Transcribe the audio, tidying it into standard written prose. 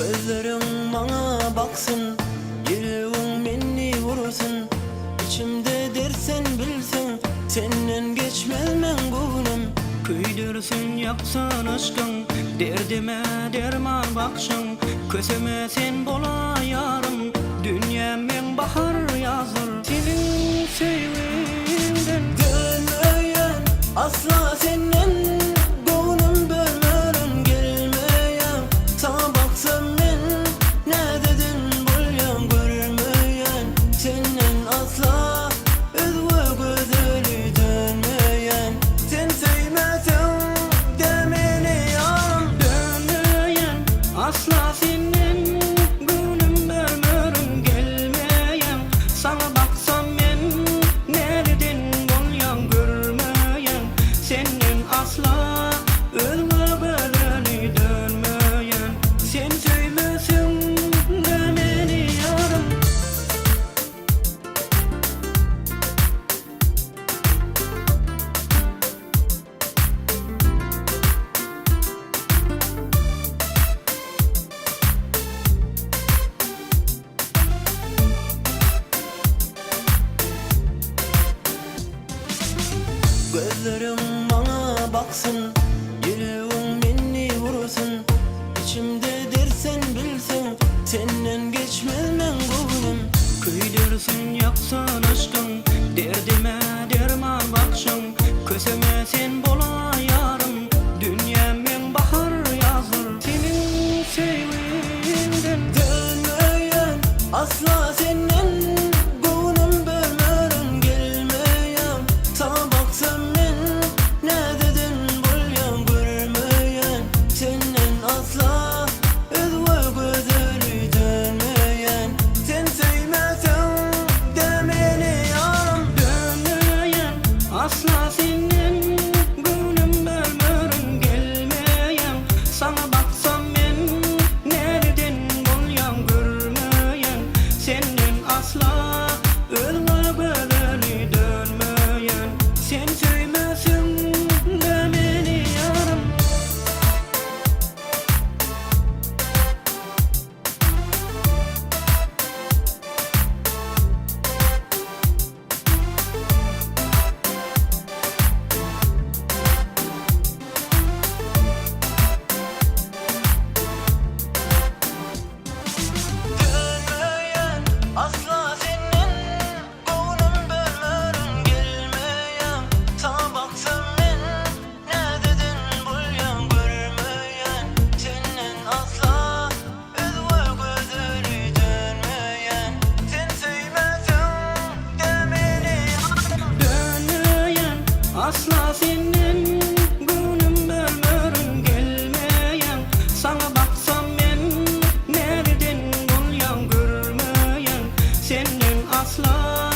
Gözlerim bana baksın, yüreğim beni vursun. İçimde dersen bilsen, senden geçmezmen günüm. Küydürsün yaksan aşkın, derdime derman bakşın. Köseme sen bola yarım, dünyamın bahar yazır. Senin sevginden dönmeyen, asla senden gönlüm bölmörün gelmeyen. Sana baksam ben ne dedin bulyan görmeyen. Senden asla özgür gözeli dönmeyen. Sen sevmesen de beni yarım dönmeyen. Asla senden gönlüm bölmörün gelmeyen. Sana baksam ben nereden bulyan görmeyen. Senin asla özgür gözeli dönmeyen. Sen sevmesen de beni yarım. Gözlerim bana baksın, yüreğim beni vursun. İçimde dersen bilsen, senden geçmezmen günüm. Küydürsün yaksan aşkın, derdime derman bakşın. Köseme sen bola yarım, dünyamın bahar yazır. Senin sevginden dönmeyen, asla senden gönlüm bölmörün gelmeyen. Sana baksam ben ne dedin bulyan görmeyen. Senden asla özgür gözeli dönmeyen. Sen sevmesen de beni yarım dönmeyen. Asla senden gönlüm bölmörün gelmeyen. Sana baksam ben nereden bulyan görmeyen. Senden asla özgür gözeli dönmeyen. Sen sevmesen de beni yarım. Dönmeyen, asla senden gönlüm bölmörün gelmeyen. Sana baksam ben ne dedin bulyan görmeyen. Senden asla özgür gözeli dönmeyen. Sen sevmesen de beni yarım dönmeyen. Asla senden gönlüm bölmörün gelmeyen. Sana baksam ben nereden bulyan görmeyen. Senden asla